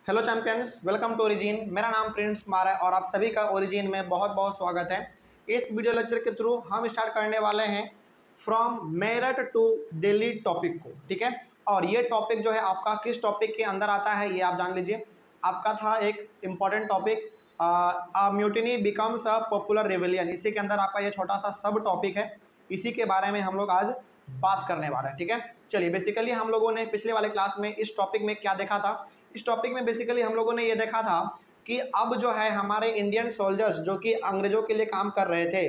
Hello champions, welcome to origin. मेरा नाम Prince Kumar है और आप सभी का ओरिजिन में बहुत बहुत स्वागत है। इस वीडियो लेक्चर के थ्रू हम स्टार्ट करने वाले हैं from Meerut to Delhi topic को, ठीक है। और ये टॉपिक जो है आपका किस टॉपिक के अंदर आता है ये आप जान लीजिए। आपका था एक important topic mutiny becomes a popular rebellion, इसी के अंदर आपका ये छोटा सा सब टॉपिक है। इसी के बारे में हम लोग आज बात करने वाले हैं, ठीक है। चलिए, बेसिकली हम लोगों ने पिछले वाले क्लास में इस टॉपिक में क्या देखा था। इस टॉपिक में बेसिकली हम लोगों ने ये देखा था कि अब जो है हमारे इंडियन सोल्जर्स जो कि अंग्रेजों के लिए काम कर रहे थे,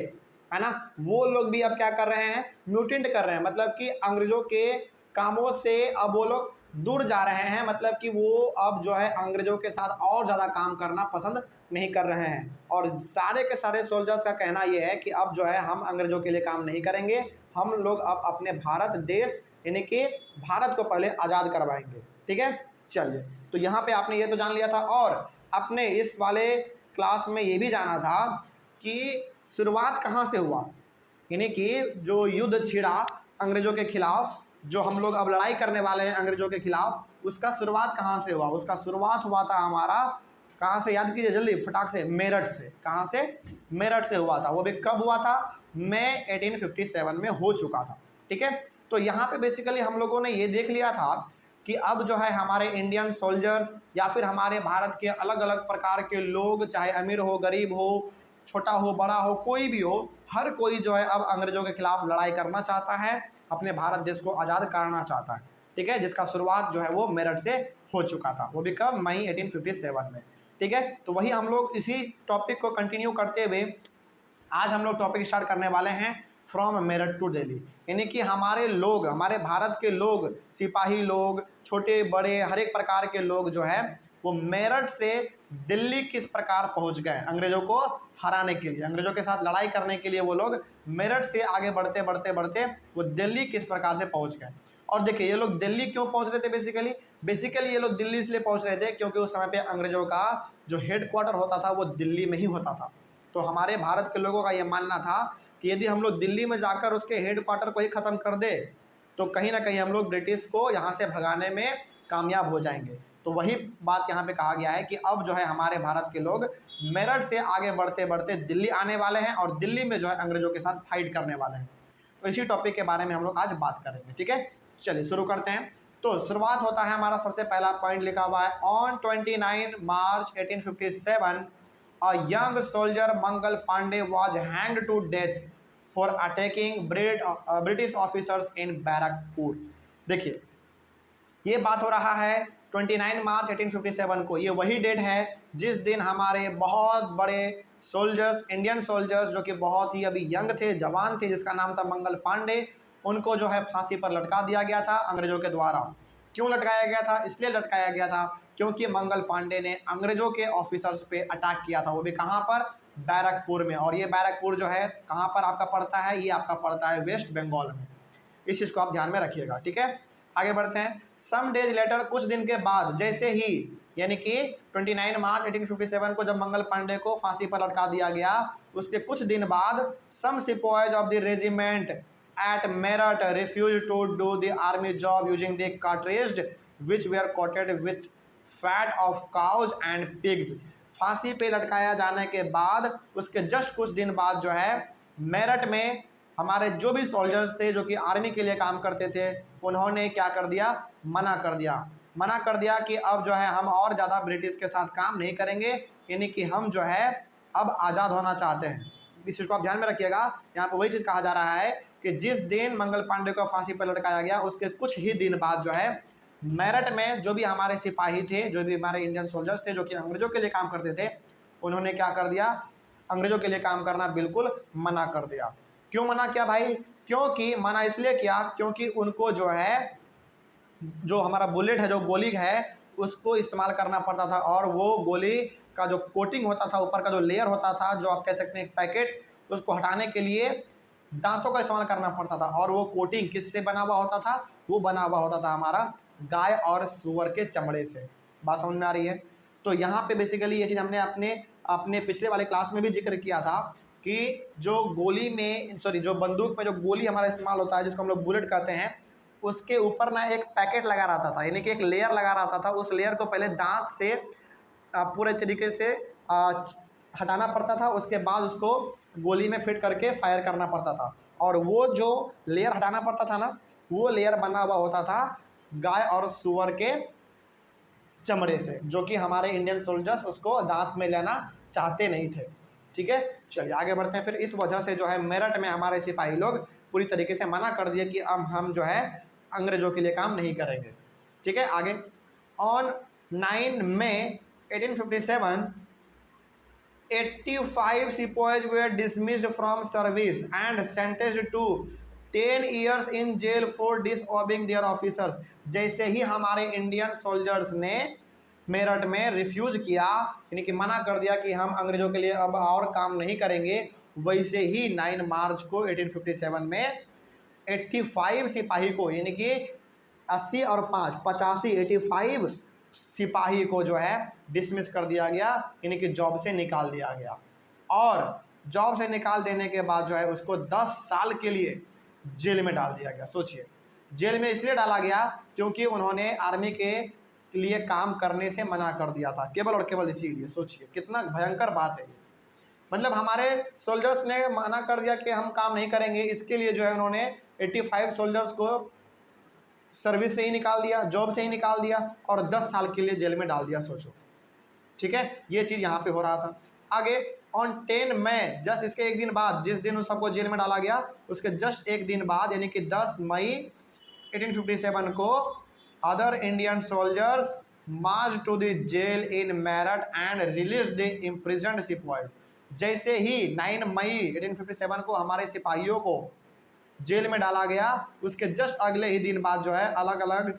है ना, वो लोग भी अब क्या कर रहे हैं, म्यूटेंट कर रहे हैं। मतलब कि अंग्रेजों के कामों से अब वो लोग दूर जा रहे हैं। मतलब कि वो अब जो है अंग्रेजों के साथ और ज़्यादा काम करना पसंद नहीं कर रहे हैं। और सारे के सारे सोल्जर्स का कहना ये है कि अब जो है हम अंग्रेजों के लिए काम नहीं करेंगे, हम लोग अब अपने भारत देश यानी कि भारत को पहले आज़ाद करवाएंगे, ठीक है। चलिए, तो यहाँ पे आपने ये तो जान लिया था और अपने इस वाले क्लास में ये भी जाना था कि शुरुआत कहाँ से हुआ, यानी कि जो युद्ध छिड़ा अंग्रेजों के खिलाफ, जो हम लोग अब लड़ाई करने वाले हैं अंग्रेजों के खिलाफ, उसका शुरुआत कहाँ से हुआ। उसका शुरुआत हुआ था हमारा, कहाँ से, याद कीजिए जल्दी फटाक से, मेरठ से। कहाँ से? मेरठ से हुआ था। वो भी कब हुआ था? मई 1857 में हो चुका था, ठीक है। तो यहाँ पे बेसिकली हम लोगों ने ये देख लिया था कि अब जो है हमारे इंडियन सोल्जर्स या फिर हमारे भारत के अलग अलग प्रकार के लोग, चाहे अमीर हो, गरीब हो, छोटा हो, बड़ा हो, कोई भी हो, हर कोई जो है अब अंग्रेजों के खिलाफ लड़ाई करना चाहता है, अपने भारत देश को आज़ाद कराना चाहता है, ठीक है। जिसका शुरुआत जो है वो मेरठ से हो चुका था। वो भी कब? मई 1857 में, ठीक है। तो वही हम लोग इसी टॉपिक को कंटिन्यू करते हुए आज हम लोग टॉपिक स्टार्ट करने वाले हैं फ्रॉम मेरठ टू दिल्ली। यानी कि हमारे लोग, हमारे भारत के लोग, सिपाही लोग, छोटे बड़े हर एक प्रकार के लोग जो है वो मेरठ से दिल्ली किस प्रकार पहुंच गए अंग्रेजों को हराने के लिए, अंग्रेजों के साथ लड़ाई करने के लिए। वो लोग मेरठ से आगे बढ़ते बढ़ते बढ़ते वो दिल्ली किस प्रकार से पहुंच गए। और देखिए, ये लोग दिल्ली क्यों पहुंच रहे थे? बेसिकली ये लोग दिल्ली इसलिए पहुंच रहे थे क्योंकि उस समय पे अंग्रेजों का जो हेड क्वार्टर होता था वो दिल्ली में ही होता था। तो हमारे भारत के लोगों का ये मानना था कि यदि हम लोग दिल्ली में जाकर उसके हेड क्वार्टर को ही ख़त्म कर दे तो कहीं ना कहीं हम लोग ब्रिटिश को यहाँ से भगाने में कामयाब हो जाएंगे। तो वही बात यहाँ पे कहा गया है कि अब जो है हमारे भारत के लोग मेरठ से आगे बढ़ते बढ़ते दिल्ली आने वाले हैं और दिल्ली में जो है अंग्रेजों के साथ फाइट करने वाले हैं। तो इसी टॉपिक के बारे में हम लोग आज बात करेंगे, ठीक है। चलिए शुरू करते हैं। तो शुरुआत होता है, हमारा सबसे पहला पॉइंट लिखा हुआ है, on 29 March 1857 a young soldier Mangal Pandey was hanged to death for attacking British officers in Barrackpore. देखिए, ये बात हो रहा है 29 मार्च 1857 को। ये वही डेट है जिस दिन हमारे बहुत बड़े सोल्जर्स, इंडियन सोल्जर्स जो कि बहुत ही अभी यंग थे, जवान थे, जिसका नाम था मंगल पांडे, उनको जो है फांसी पर लटका दिया गया था अंग्रेजों के द्वारा। क्यों लटकाया गया था? इसलिए लटकाया गया था क्योंकि मंगल पांडे ने अंग्रेजों के ऑफिसर्स पे अटैक किया था। वो भी कहाँ पर? बैरकपुर में। और ये बैरकपुर जो है कहाँ पर आपका पड़ता है? ये आपका पड़ता है वेस्ट बंगाल में। इस चीज़ को आप ध्यान में रखिएगा, ठीक है। आगे बढ़ते हैं। सम डेज लेटर, कुछ दिन के बाद, जैसे ही, यानी कि 29 मार्च 1857 को जब मंगल पांडे को फांसी पर लटका दिया गया, उसके कुछ दिन बाद some sepoys of the regiment at Meerut refuse to do the army job using the cartridge which were coated with fat of cows and pigs. फांसी पे लटकाया जाने के बाद उसके जस्ट कुछ दिन बाद जो है मेरठ में हमारे जो भी सोल्जर्स थे जो कि आर्मी के लिए काम करते थे, उन्होंने क्या कर दिया? मना कर दिया कि अब जो है हम और ज़्यादा ब्रिटिश के साथ काम नहीं करेंगे, यानी कि हम जो है अब आज़ाद होना चाहते हैं। इस चीज़ को आप ध्यान में रखिएगा। यहाँ पर वही चीज़ कहा जा रहा है कि जिस दिन मंगल पांडे को फांसी पर लटकाया गया उसके कुछ ही दिन बाद जो है मेरठ में जो भी हमारे सिपाही थे, जो भी हमारे इंडियन सोल्जर्स थे जो कि अंग्रेजों के लिए काम करते थे, उन्होंने क्या कर दिया? अंग्रेजों के लिए काम करना बिल्कुल मना कर दिया। क्यों मना किया भाई? क्योंकि मना इसलिए किया क्योंकि उनको जो है, जो हमारा बुलेट है, जो गोली है, उसको इस्तेमाल करना पड़ता था। और वो गोली का जो कोटिंग होता था, ऊपर का जो लेयर होता था, जो आप कह सकते हैं पैकेट, उसको हटाने के लिए दांतों का इस्तेमाल करना पड़ता था। और वो कोटिंग किससे बना हुआ होता था? वो बना हुआ होता था हमारा गाय और सूअर के चमड़े से। बात समझ में आ रही है? तो यहाँ पे बेसिकली ये चीज़ हमने अपने पिछले वाले क्लास में भी जिक्र किया था कि जो गोली में, सॉरी, जो बंदूक में जो गोली हमारा इस्तेमाल होता है, जिसको हम लोग बुलेट कहते हैं, उसके ऊपर ना एक पैकेट लगा रहता था, यानी कि एक लेयर लगा रहता था। उस लेयर को पहले दांत से पूरे तरीके से हटाना पड़ता था, उसके बाद उसको गोली में फिट करके फायर करना पड़ता था। और वो जो लेयर हटाना पड़ता था ना, वो लेयर बना हुआ होता था गाय और सूअर के चमड़े से, जो कि हमारे इंडियन सोल्जर्स उसको दांत में लेना चाहते नहीं थे। ठीक है, चलिए आगे बढ़ते हैं। फिर इस वजह से जो है मेरठ में हमारे सिपाही लोग पूरी तरीके से मना कर दिए कि अब हम जो है अंग्रेजों के लिए काम नहीं करेंगे। ठीक है, आगे on 9 May 1857 85 sepoys were dismissed from service and sentenced to 10 years in jail for disobeying their officers। जैसे ही हमारे इंडियन सोल्जर्स ने मेरठ में रिफ्यूज किया, यानी कि मना कर दिया कि हम अंग्रेजों के लिए अब और काम नहीं करेंगे, वैसे ही 9 मार्च को 1857 में 85 सिपाही को, यानी कि 80 और 5 85 85 सिपाही को जो है डिसमिस कर दिया गया, यानी कि जॉब से निकाल दिया गया। और जॉब से निकाल देने के बाद जो है उसको 10 साल के लिए जेल में डाल दिया गया। सोचिए, जेल में इसलिए डाला गया क्योंकि उन्होंने आर्मी के लिए काम करने से मना कर दिया था, केवल और केवल इसीलिए। सोचिए कितना भयंकर बात है। मतलब हमारे सोल्जर्स ने मना कर दिया कि हम काम नहीं करेंगे, इसके लिए जो है उन्होंने 85 सोल्जर्स को सर्विस से ही निकाल दिया, जॉब से ही निकाल दिया और 10 साल के लिए जेल में डाल दिया। सोचो, ठीक है, ये चीज़ यहाँ पे हो रहा था। आगे ऑन 10 मई, जस्ट इसके एक दिन बाद, जिस दिन उन सबको जेल में डाला गया उसके जस्ट एक दिन बाद, यानी कि 10 मई 1857 को other Indian soldiers march to the jail in Meerut and release the imprisoned sipahi. जैसे ही 9 मई 1857 को हमारे सिपाहियों को जेल में डाला गया, उसके जस्ट अगले ही दिन बाद जो है अलग अलग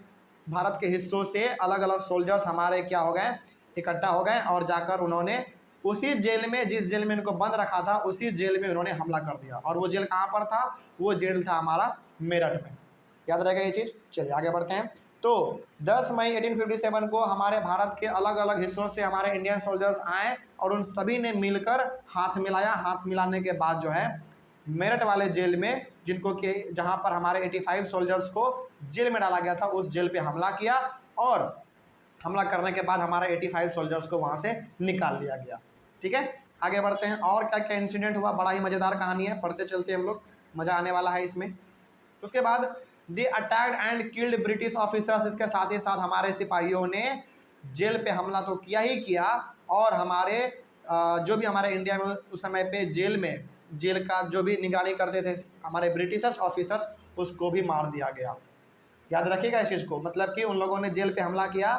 भारत के हिस्सों से अलग अलग सोल्जर्स हमारे क्या हो गए, इकट्ठा हो गए और जाकर उन्होंने उसी जेल में, जिस जेल में इनको बंद रखा था, उसी जेल में उन्होंने हमला कर दिया। और वो जेल कहाँ पर था? वो जेल था हमारा मेरठ में। याद रहेगा ये चीज़। चलिए आगे बढ़ते हैं। तो 10 मई 1857 को हमारे भारत के अलग अलग हिस्सों से हमारे इंडियन सोल्जर्स आए और उन सभी ने मिलकर हाथ मिलाया। हाथ मिलाने के बाद जो है मेरठ वाले जेल में, जिनको कि जहाँ पर हमारे 85 सोल्जर्स को जेल में डाला गया था, उस जेल पे हमला किया और हमला करने के बाद हमारे 85 सोल्जर्स को वहाँ से निकाल दिया गया। ठीक है, आगे बढ़ते हैं। और क्या क्या इंसिडेंट हुआ, बड़ा ही मज़ेदार कहानी है, पढ़ते चलते हम लोग, मज़ा आने वाला है इसमें। उसके बाद they attacked and killed British officers. इसके साथ ही साथ हमारे सिपाहियों ने जेल पे हमला तो किया ही किया और हमारे जो भी हमारे इंडिया में उस समय पे जेल का जो भी निगरानी करते थे हमारे ब्रिटिश ऑफिसर्स, उसको भी मार दिया गया। याद रखिएगा इस चीज़ को, मतलब कि उन लोगों ने जेल पे हमला किया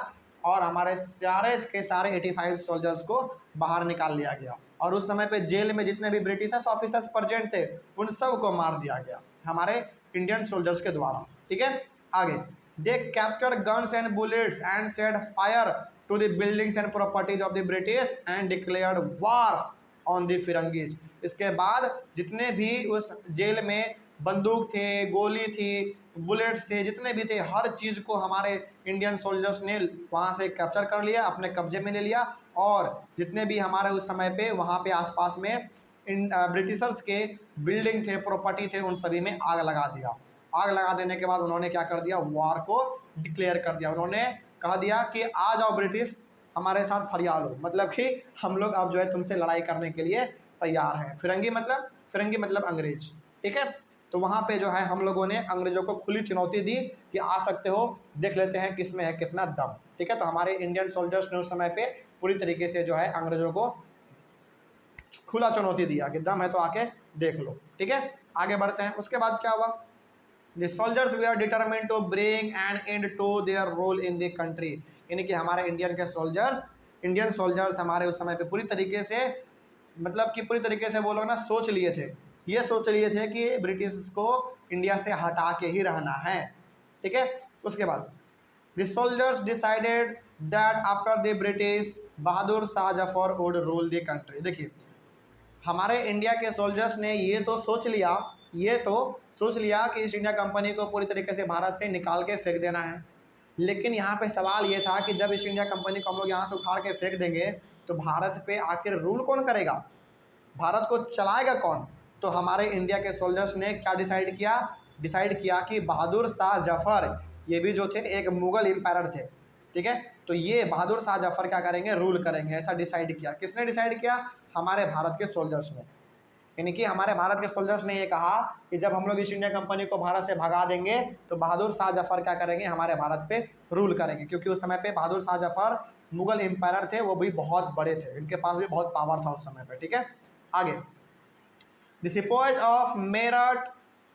और हमारे सारे के सारे 85 सोल्जर्स को बाहर निकाल लिया गया। और उस समय पे जेल में जितने भी ब्रिटिश ऑफिसर्स प्रेजेंट थे उन सब को मार दिया गया हमारे इंडियन सोल्जर्स के द्वारा। ठीक है, आगे they captured guns and bullets and set fire to the buildings and properties of the British and declared war on the firangis. इसके बाद जितने भी उस जेल में बंदूक थे, गोली थी, बुलेट्स थे, जितने भी थे, हर चीज़ को हमारे इंडियन सोल्जर्स ने वहाँ से कैप्चर कर लिया, अपने कब्जे में ले लिया। और जितने भी हमारे उस समय पे वहाँ पे आसपास में ब्रिटिशर्स के बिल्डिंग थे, प्रॉपर्टी थे, उन सभी में आग लगा दिया। आग लगा देने के बाद उन्होंने क्या कर दिया, वार को डिक्लेयर कर दिया। उन्होंने कह दिया कि आ जाओ ब्रिटिश, हमारे साथ फरियाद हो, मतलब कि हम लोग अब जो है तुमसे लड़ाई करने के लिए तैयार हैं। फिरंगी मतलब अंग्रेज। ठीक है, तो वहाँ पे जो है हम लोगों ने अंग्रेजों को खुली चुनौती दी कि आ सकते हो, देख लेते हैं किसमें है कितना दम। ठीक है, तो हमारे इंडियन सोल्जर्स ने उस समय पे पूरी तरीके से जो है अंग्रेजों को खुला चुनौती दिया कि दम है तो आके देख लो। ठीक है, आगे बढ़ते हैं। उसके बाद क्या हुआ, the soldiers we are determined to bring an end to their rule in the country. यानी कि हमारे इंडियन सोल्जर्स हमारे उस समय पे पूरी तरीके से, मतलब कि पूरी तरीके से वो लोग ना सोच लिए थे कि ब्रिटिश को इंडिया से हटा के ही रहना है। ठीक है, उसके बाद the soldiers decided that after the British Bahadur Shah Zafar would rule the country. देखिए, हमारे इंडिया के सोल्जर्स ने ये तो सोच लिया कि ईस्ट इंडिया कंपनी को पूरी तरीके से भारत से निकाल के फेंक देना है। लेकिन यहाँ पे सवाल ये था कि जब ईस्ट इंडिया कंपनी को हम लोग यहाँ से उखाड़ के फेंक देंगे तो भारत पे आखिर रूल कौन करेगा, भारत को चलाएगा कौन? तो हमारे इंडिया के सोल्जर्स ने क्या डिसाइड किया डिसाइड किया कि बहादुर शाह जफ़र ये भी जो थे एक मुग़ल एम्पायर थे, ठीक है। तो ये बहादुर शाह जफ़र क्या करेंगे, रूल करेंगे, ऐसा डिसाइड किया। किसने डिसाइड किया? हमारे भारत के सोल्जर्स ने। यानी कि हमारे भारत के सोल्जर्स ने ये कहा कि जब हम लोग ईस्ट इंडिया कंपनी को भारत से भगा देंगे तो बहादुर शाह जफ़र क्या करेंगे, हमारे भारत पे रूल करेंगे। क्योंकि उस समय पे बहादुर शाह जफ़र मुग़ल एम्पायर थे, वो भी बहुत बड़े थे, इनके पास भी बहुत पावर था उस समय पे, ठीक है। आगे, the sepoys of Meerut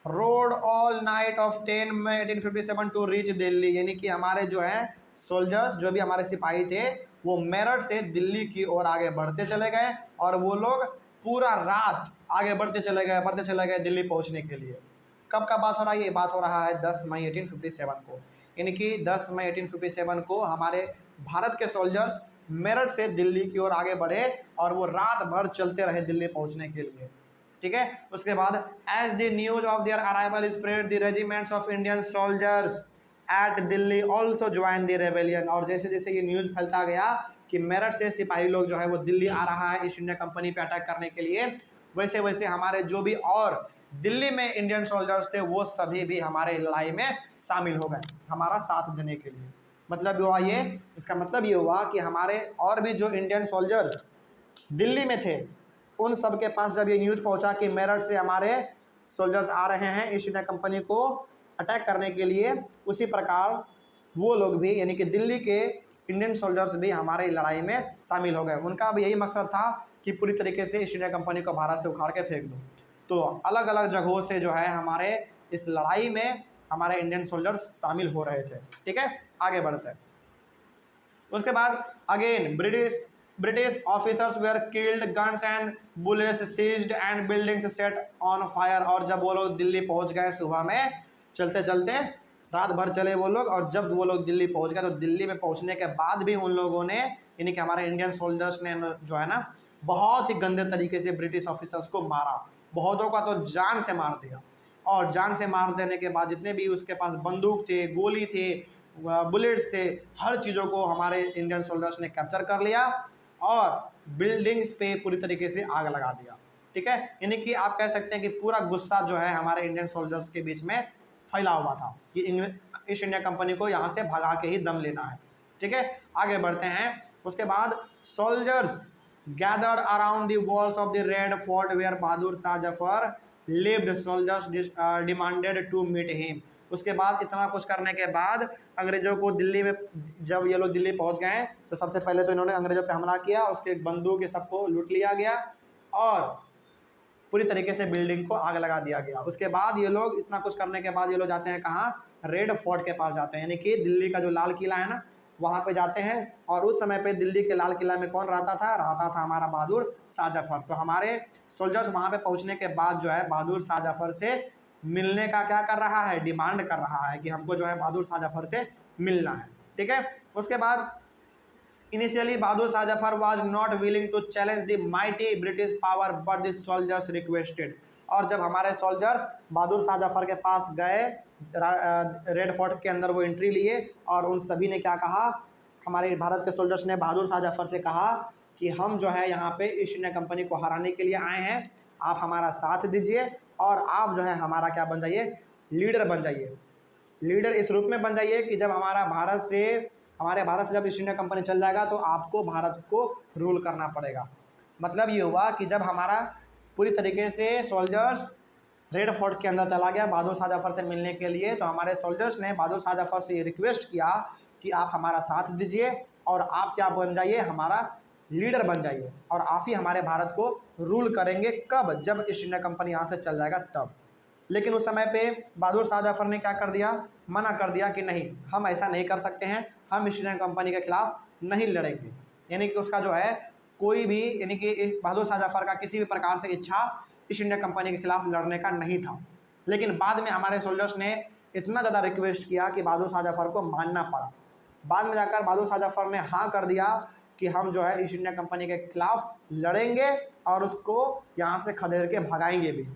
rode all night of 10 May 1857 to reach Delhi. यानी कि हमारे जो है सोल्जर्स, जो भी हमारे सिपाही थे, वो मेरठ से दिल्ली की ओर आगे बढ़ते चले गए और वो लोग पूरा रात आगे बढ़ते चले गए दिल्ली पहुंचने के लिए। कब का बात हो रहा है? ये बात हो रहा है 10 मई 1857 को। यानी कि 10 मई 1857 को हमारे भारत के सोल्जर्स मेरठ से दिल्ली की ओर आगे बढ़े और वो रात भर चलते रहे दिल्ली पहुंचने के लिए, ठीक है। उसके बाद as the news of their arrival spread the regiments of Indian soldiers at Delhi also join the rebellion. और जैसे जैसे ये न्यूज़ फैलता गया कि मेरठ से सिपाही लोग जो है वो दिल्ली आ रहा है ईस्ट इंडिया कंपनी पे अटैक करने के लिए, वैसे वैसे हमारे जो भी और दिल्ली में इंडियन सोल्जर्स थे वो सभी भी हमारे लड़ाई में शामिल हो गए हमारा साथ देने के लिए। मतलब हुआ ये, इसका मतलब ये हुआ कि हमारे और भी जो इंडियन सोल्जर्स दिल्ली में थे उन सब के पास जब ये न्यूज़ पहुंचा कि मेरठ से हमारे सोल्जर्स आ रहे हैं ईस्ट इंडिया कंपनी को अटैक करने के लिए, उसी प्रकार वो लोग भी यानी कि दिल्ली के इंडियन सोल्जर्स भी हमारे लड़ाई में शामिल हो गए। उनका भी यही मकसद था कि पूरी तरीके से ईस्ट इंडिया कंपनी को भारत से उखाड़ के फेंक दो। तो अलग अलग जगहों से जो है हमारे इस लड़ाई में हमारे इंडियन सोल्जर्स शामिल हो रहे थे, ठीक है। आगे बढ़ते हैं। उसके बाद again British officers were killed, guns and bullets seized and buildings set on fire. और जब वो लोग दिल्ली पहुंच गए सुबह में, चलते चलते रात भर चले वो लोग, और जब वो लोग दिल्ली पहुंच गए तो दिल्ली में पहुंचने के बाद भी उन लोगों ने यानी कि हमारे इंडियन सोल्जर्स ने जो है ना बहुत ही गंदे तरीके से ब्रिटिश ऑफिसर्स को मारा। बहुतों का तो जान से मार दिया, और जान से मार देने के बाद जितने भी उसके पास बंदूक थे, गोली थे, बुलेट्स थे, हर चीज़ों को हमारे इंडियन सोल्जर्स ने कैप्चर कर लिया और बिल्डिंग्स पे पूरी तरीके से आग लगा दिया, ठीक है। यानी कि आप कह सकते हैं कि पूरा गुस्सा जो है हमारे इंडियन सोल्जर्स के बीच में फैला हुआ था कि ईस्ट इंडिया कंपनी को यहाँ से भगा के ही दम लेना है, ठीक है। आगे बढ़ते हैं। उसके बाद soldiers gathered around the walls of the Red Fort where Bahadur Shah Zafar lived. Soldiers demanded to meet him. उसके बाद इतना कुछ करने के बाद अंग्रेजों को दिल्ली में, जब ये लोग दिल्ली पहुंच गए तो सबसे पहले तो इन्होंने अंग्रेजों पे हमला किया, उसके बंदूक सबको लूट लिया गया और पूरी तरीके से बिल्डिंग को आग लगा दिया गया। उसके बाद ये लोग इतना कुछ करने के बाद ये लोग जाते हैं कहाँ? रेड फोर्ट के पास जाते हैं, यानी कि दिल्ली का जो लाल किला है ना, वहाँ पे जाते हैं। और उस समय पे दिल्ली के लाल किला में कौन रहता था हमारा बहादुर शाह जफर। तो हमारे सोल्जर्स वहाँ पे पहुँचने के बाद जो है बहादुर शाह जफर से मिलने का क्या कर रहा है? डिमांड कर रहा है कि हमको जो है बहादुर शाह जफर से मिलना है, ठीक है। उसके बाद initially Bahadur Shah Zafar was not willing to challenge the mighty British power but the soldiers requested. और जब हमारे सोल्जर्स बहादुर शाह जफर के पास गए, रेड फोर्ट के अंदर वो एंट्री लिए और उन सभी ने क्या कहा? हमारे भारत के सोल्जर्स ने बहादुर शाह जफर से कहा कि हम जो है यहाँ पे ईस्ट इंडिया कंपनी को हराने के लिए आए हैं, आप हमारा साथ दीजिए और आप जो है हमारा क्या बन जाइए? लीडर बन जाइए। लीडर इस रूप में बन जाइए कि जब हमारे भारत से जब ईस्ट इंडिया कंपनी चल जाएगा तो आपको भारत को रूल करना पड़ेगा। मतलब ये हुआ कि जब हमारा पूरी तरीके से सोल्जर्स रेड फोर्ट के अंदर चला गया बहादुर शाह जफर से मिलने के लिए, तो हमारे सोल्जर्स ने बहादुर शाह जफर से ये रिक्वेस्ट किया कि आप हमारा साथ दीजिए और आप क्या बन जाइए? हमारा लीडर बन जाइए और आप ही हमारे भारत को रूल करेंगे। कब? जब ईस्ट इंडिया कंपनी यहाँ से चल जाएगा तब। लेकिन उस समय पे बहादुर शाह जफर ने क्या कर दिया? मना कर दिया कि नहीं, हम ऐसा नहीं कर सकते हैं, हम ईस्ट इंडिया कंपनी के खिलाफ नहीं लड़ेंगे। यानी कि उसका जो है कोई भी, यानी कि बहादुर शाह जफर का किसी भी प्रकार से इच्छा ईस्ट इंडिया कंपनी के खिलाफ लड़ने का नहीं था। लेकिन बाद में हमारे सोल्जर्स ने इतना ज़्यादा रिक्वेस्ट किया कि बहादुर शाह जफर को मानना पड़ा। बाद में जाकर बहादुर शाह जफर ने हाँ कर दिया कि हम जो है ईस्ट इंडिया कंपनी के खिलाफ लड़ेंगे और उसको यहाँ से खदेड़ के भगाएंगे भी,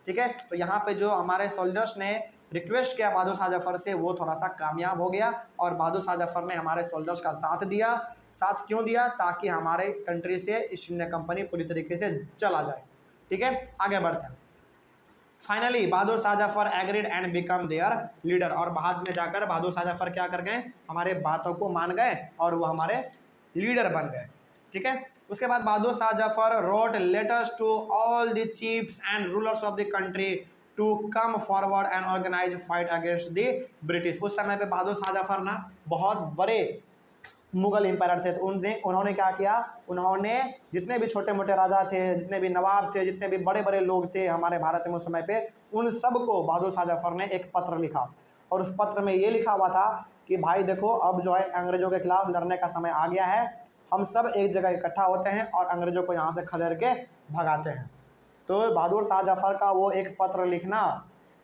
ठीक है। तो यहाँ पे जो हमारे सोल्जर्स ने रिक्वेस्ट किया बहादुर शाह जफर से, वो थोड़ा सा कामयाब हो गया और बहादुर शाह जफर ने हमारे सोल्जर्स का साथ दिया। साथ क्यों दिया? ताकि हमारे कंट्री से ईस्ट इंडिया कंपनी पूरी तरीके से चला जाए, ठीक है। आगे बढ़ते हैं। Finally Bahadur Shah Zafar agreed and become their leader, और बाद में जाकर बहादुर शाह जफर क्या कर गए, हमारे बातों को मान गए और वो हमारे लीडर बन गए। ठीक है, उसके बाद Bahadur Shah Zafar wrote letters to all the chiefs and rulers of the country to come forward and organise fight against the British. उस समय पे बहादुर शाह जफर ना बहुत बड़े मुगल एम्पायर थे, तो उन्होंने क्या किया, उन्होंने जितने भी छोटे मोटे राजा थे, जितने भी नवाब थे, जितने भी बड़े बड़े लोग थे हमारे भारत में उस समय पे, उन सब को बहादुर शाह जफर ने एक पत्र लिखा, और उस पत्र में ये लिखा हुआ था कि भाई देखो अब जो है अंग्रेज़ों के खिलाफ लड़ने का समय आ गया है, हम सब एक जगह इकट्ठा होते हैं और अंग्रेज़ों को यहाँ से खदेड़ के भगाते हैं। तो बहादुर शाह जफर का वो एक पत्र लिखना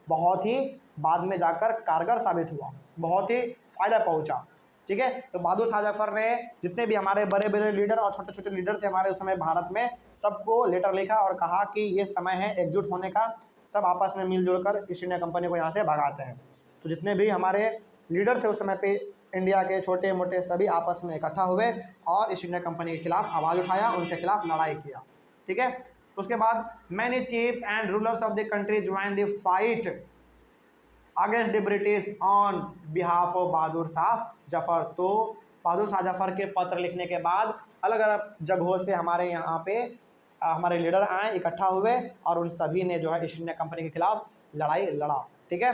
बहुत ही बाद में जाकर कारगर साबित हुआ, बहुत ही फ़ायदा पहुँचा। ठीक है, तो बहादुर शाह जफर ने जितने भी हमारे बड़े बड़े लीडर और छोटे छोटे लीडर थे हमारे उस समय भारत में, सबको लेटर लिखा और कहा कि ये समय है एकजुट होने का, सब आपस में मिलजुल कर ईस्ट इंडिया कंपनी को यहाँ से भगाते हैं। तो जितने भी हमारे लीडर थे उस समय पे इंडिया के छोटे मोटे सभी आपस में इकट्ठा हुए और ईस्ट इंडिया कंपनी के खिलाफ आवाज़ उठाया, उनके खिलाफ लड़ाई किया। ठीक है, उसके बाद many chiefs and rulers of the country join the fight against the British on behalf of Bahadur Shah Zafar. तो बहादुर शाह जफर के पत्र लिखने के बाद अलग अलग जगहों से हमारे यहाँ पे हमारे लीडर आए, इकट्ठा हुए और उन सभी ने जो है ईस्ट इंडिया कंपनी के खिलाफ लड़ाई लड़ा। ठीक है,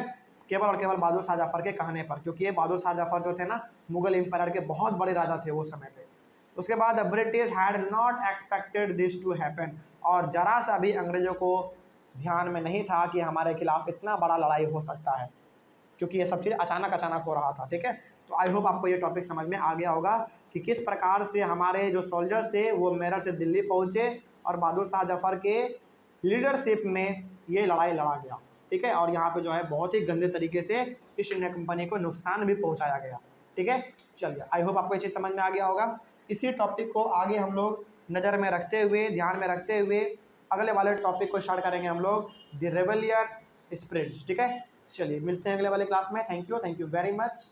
केवल और केवल बहादुर शाह जफर के कहने पर, क्योंकि ये बहादुर शाह जफर जो थे ना मुगल एम्पायर के बहुत बड़े राजा थे वो समय पे। उसके बाद British had not expected this to happen, और जरा सा भी अंग्रेज़ों को ध्यान में नहीं था कि हमारे खिलाफ इतना बड़ा लड़ाई हो सकता है, क्योंकि ये सब चीज़ अचानक अचानक हो रहा था। ठीक है, तो आई होप आपको ये टॉपिक समझ में आ गया होगा कि किस प्रकार से हमारे जो सोल्जर्स थे वो मेरठ से दिल्ली पहुँचे और बहादुर शाह जफर के लीडरशिप में ये लड़ाई लड़ा गया। ठीक है, और यहाँ पे जो है बहुत ही गंदे तरीके से ईस्ट इंडिया कंपनी को नुकसान भी पहुँचाया गया। ठीक है, चलिए आई होप आपको ये चीज़ समझ में आ गया होगा। इसी टॉपिक को आगे हम लोग नज़र में रखते हुए, ध्यान में रखते हुए अगले वाले टॉपिक को स्टार्ट करेंगे हम लोग, द रेबेलियन स्पिरिट। ठीक है, चलिए मिलते हैं अगले वाले क्लास में। Thank you very much.